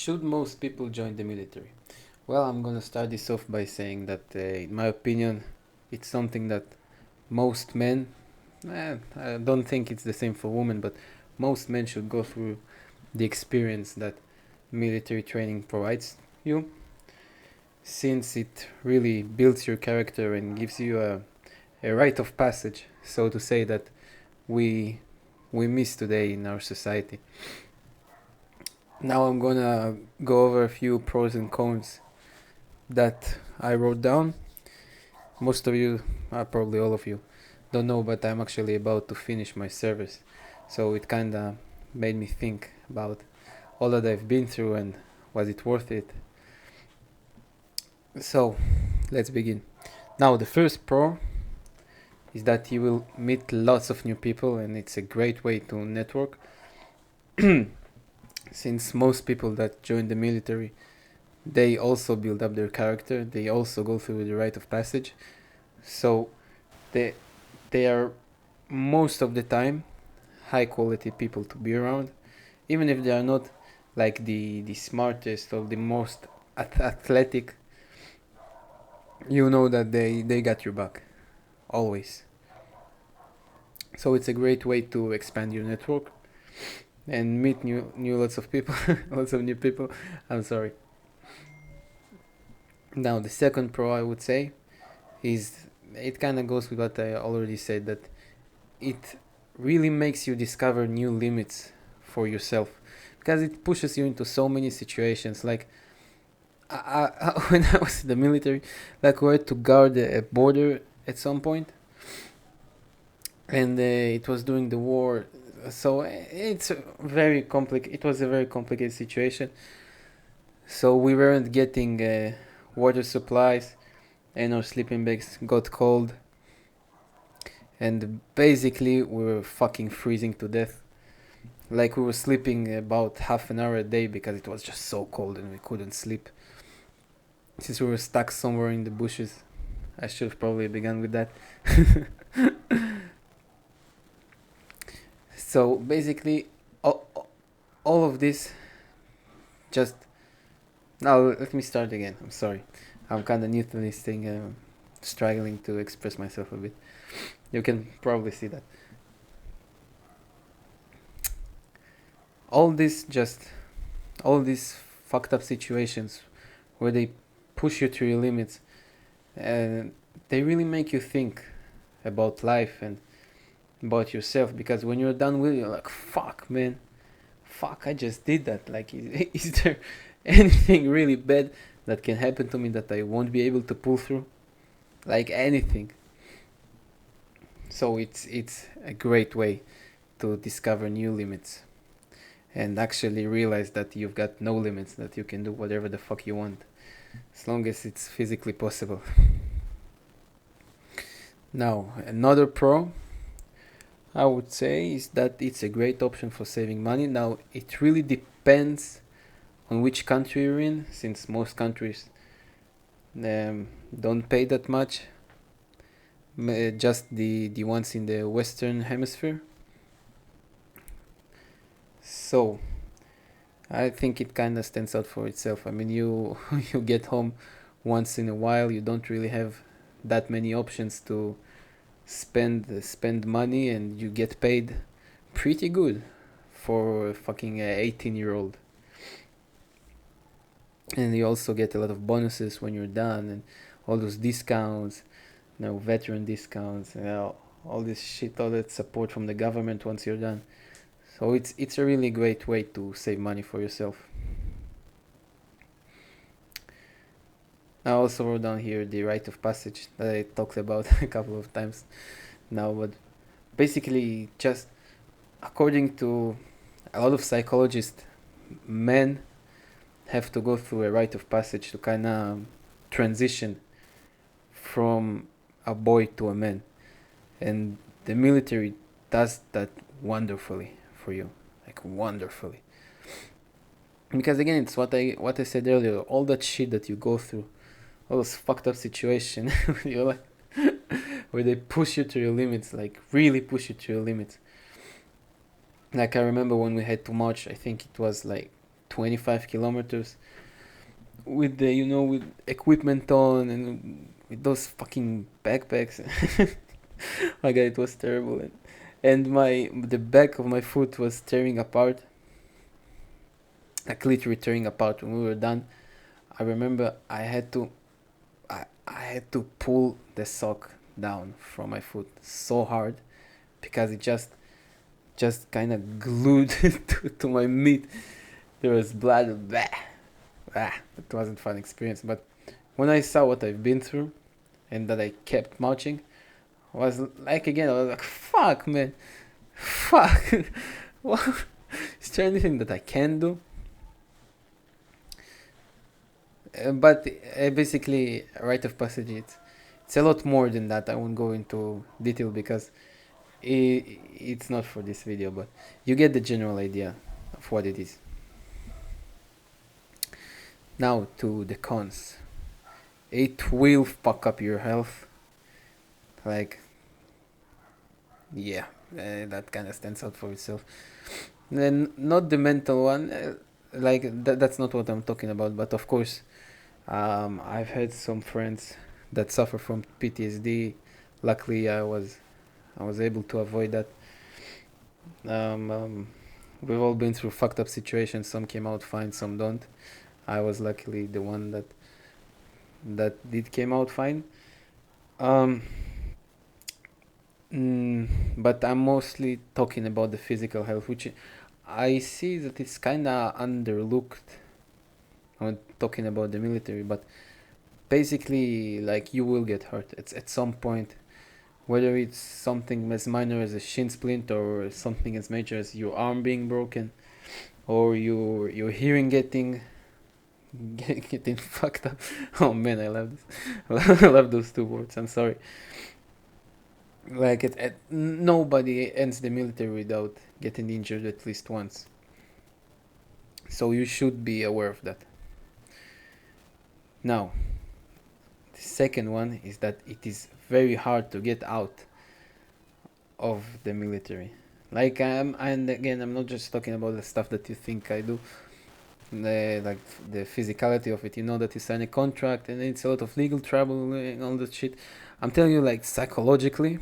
Should most people join the military? Well, I'm gonna start this off by saying that, in my opinion, it's something that most men, I don't think it's the same for women, but most men should go through the experience that military training provides you, since it really builds your character and gives you a rite of passage, so to say, that we we miss today in our society. Now I'm gonna go over a few pros and cons that I wrote down. Most of you, probably all of you, don't know, but I'm actually about to finish my service. So it kinda made me think about all that I've been through and was it worth it? So let's begin. Now, the first pro is that you will meet lots of new people and it's a great way to network. Since most people that join the military, they also build up their character, they also go through the rite of passage. So they they are most of the time high quality people to be around, even if they are not like the smartest or the most athletic. You know that they got your back always. So it's a great way to expand your network and meet new lots of people, lots of new people. I'm sorry. Now the second pro I would say is, it kind of goes with what I already said, that it really makes you discover new limits for yourself, because it pushes you into so many situations. Like when I was in the military, like we had to guard a border at some point, and it was during the war, so it was a very complicated situation. So we weren't getting water supplies, and our sleeping bags got cold, and basically we were fucking freezing to death. Like we were sleeping about half an hour a day because it was just so cold and we couldn't sleep. Since we were stuck somewhere in the bushes, I should have probably begun with that. So basically, all of this just. Now let me start again. I'm sorry. I'm kind of new to this thing. Struggling to express myself a bit. You can probably see that. All this just. All these fucked up situations where they push you to your limits, and they really make you think about life and about yourself, because when you're done with it, you're like, fuck, man, fuck, I just did that. Like, is there anything really bad that can happen to me that I won't be able to pull through? Like anything. So it's a great way to discover new limits and actually realize that you've got no limits, that you can do whatever the fuck you want as long as it's physically possible. Now, another pro I would say is that it's a great option for saving money. Now, it really depends on which country you're in, since most countries don't pay that much. Just the ones in the Western Hemisphere. So, I think it kind of stands out for itself. I mean, you you get home once in a while. You don't really have that many options to spend money, and you get paid pretty good for a fucking 18-year-old. And you also get a lot of bonuses when you're done, and all those discounts, veteran discounts, all this shit, all that support from the government once you're done. So it's a really great way to save money for yourself. I also wrote down here the rite of passage that I talked about a couple of times now, but basically, just according to a lot of psychologists, men have to go through a rite of passage to kind of transition from a boy to a man, and the military does that wonderfully for you, like wonderfully. Because again, it's what I said earlier. All that shit that you go through, all those fucked up situations, you're like, where they push you to your limits, like really push you to your limits. Like I remember when we had to march, I think it was like 25 kilometers with the with equipment on and with those fucking backpacks. My god, it was terrible. And the back of my foot was tearing apart, like literally tearing apart when we were done. I remember I had to pull the sock down from my foot so hard because it just kind of glued to my meat. There was blood. Blah, blah. It wasn't a fun experience. But when I saw what I've been through and that I kept marching, I was like, again, I was like, fuck, man. Fuck. What? Is there anything that I can do? But basically, rite of passage, it's a lot more than that. I won't go into detail because it's not for this video, but you get the general idea of what it is. Now to the cons. It will fuck up your health. Like, yeah, that kind of stands out for itself. Then not the mental one. That's not what I'm talking about. But of course, I've had some friends that suffer from PTSD. Luckily, I was able to avoid that. We've all been through fucked up situations. Some came out fine, some don't. I was luckily the one that did came out fine. But I'm mostly talking about the physical health, which I see that it's kind of underlooked. I'm talking about the military, but basically, like, you will get hurt. It's at some point, whether it's something as minor as a shin splint or something as major as your arm being broken, or your hearing getting fucked up. Oh man, I love this. I love those two words. I'm sorry. Like nobody ends the military without getting injured at least once. So you should be aware of that. Now, the second one is that it is very hard to get out of the military. Like, and again, I'm not just talking about the stuff that you think I do. Like the physicality of it, you know that you sign a contract and it's a lot of legal trouble and all that shit. I'm telling you, like, psychologically,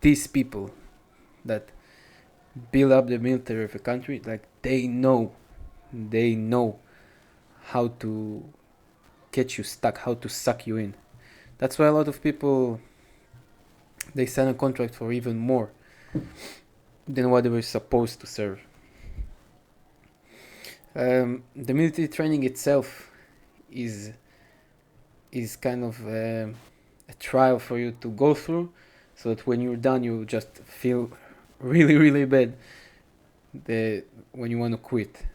these people that build up the military of a country, like, they know how to get you stuck, how to suck you in. That's why a lot of people, they sign a contract for even more than what they were supposed to serve. The military training itself is kind of a trial for you to go through, so that when you're done, you just feel really, really bad when you want to quit.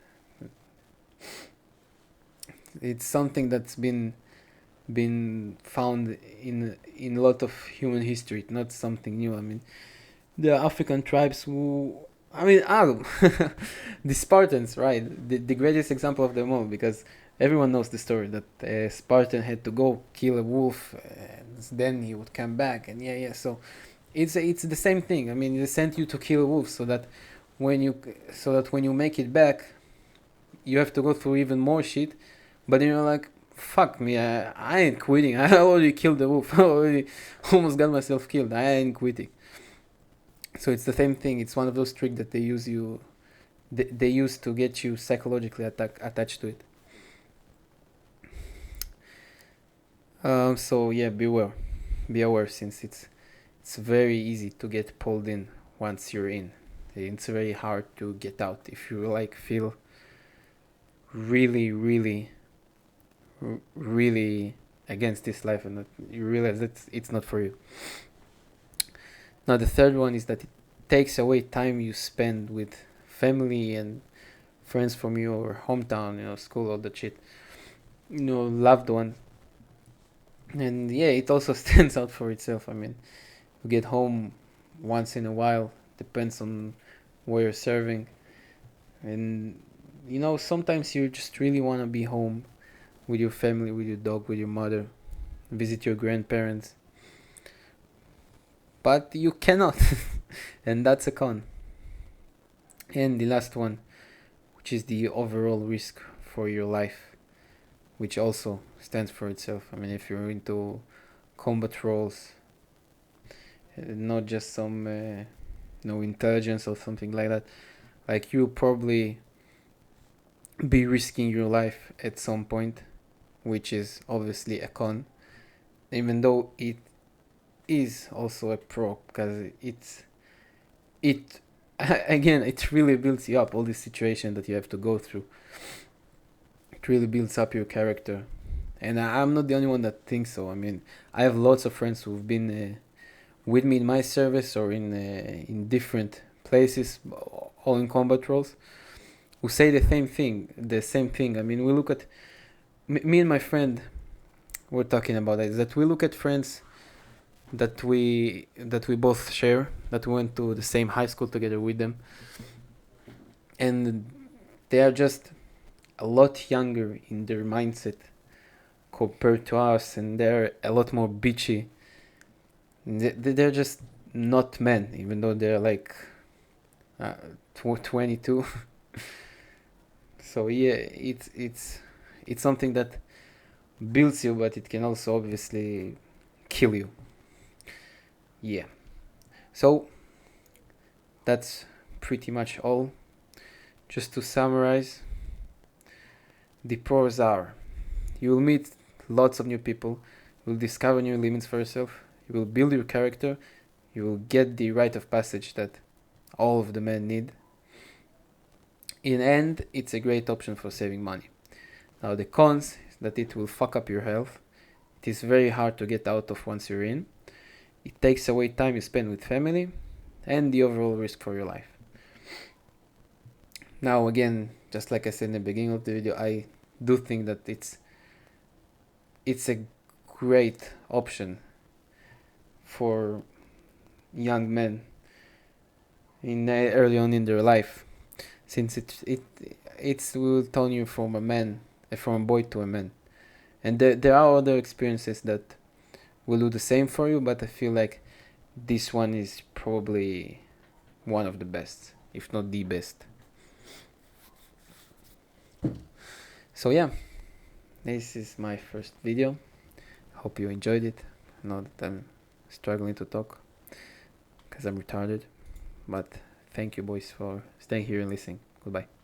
It's something that's been found in a lot of human history. It's not something new. I mean, the African tribes the Spartans, right? The greatest example of them all, because everyone knows the story that Spartan had to go kill a wolf, and then he would come back, and so it's the same thing. I mean, they sent you to kill a wolf so that when you make it back, you have to go through even more shit. But then you're like, fuck me, I ain't quitting. I already killed the wolf. I already almost got myself killed. I ain't quitting. So it's the same thing. It's one of those tricks that they use to get you psychologically attached to it. So yeah, be aware, since it's very easy to get pulled in once you're in. It's very hard to get out if you feel really, really, really against this life, and you realize that it's not for you. Now the third one is that it takes away time you spend with family and friends from your hometown, school, all that shit, loved ones. And yeah, it also stands out for itself. I mean, you get home once in a while, depends on where you're serving, and sometimes you just really want to be home with your family, with your dog, with your mother, visit your grandparents, but you cannot. And that's a con. And the last one, which is the overall risk for your life, which also stands for itself. I mean, if you're into combat roles, not just some no intelligence or something like that, like you probably be risking your life at some point, which is obviously a con, even though it is also a pro, because it again, it really builds you up. All this situation that you have to go through, it really builds up your character. And I'm not the only one that thinks so. I mean, I have lots of friends who've been with me in my service or in different places, all in combat roles, who say the same thing. The same thing. I mean, we look at me and my friend. We're talking about is that we look at friends that we both share, that we went to the same high school together with them, and they are just a lot younger in their mindset compared to us, and they're a lot more bitchy. They're just not men, even though they're like 22. So yeah, it's something that builds you, but it can also obviously kill you. Yeah. So that's pretty much all. Just to summarize, the pros are: you will meet lots of new people, you will discover new limits for yourself, you will build your character, you will get the rite of passage that all of the men need. In the end, it's a great option for saving money. Now the cons is that it will fuck up your health. It is very hard to get out of once you're in. It takes away time you spend with family and the overall risk for your life. Now again, just like I said in the beginning of the video, I do think that it's a great option for young men in early on in their life, since it will turn you from a boy to a man. And there are other experiences that will do the same for you, but I feel like this one is probably one of the best, if not the best. So yeah, this is my first video. Hope you enjoyed it. I know that I'm struggling to talk because I'm retarded, but thank you boys for staying here and listening. Goodbye.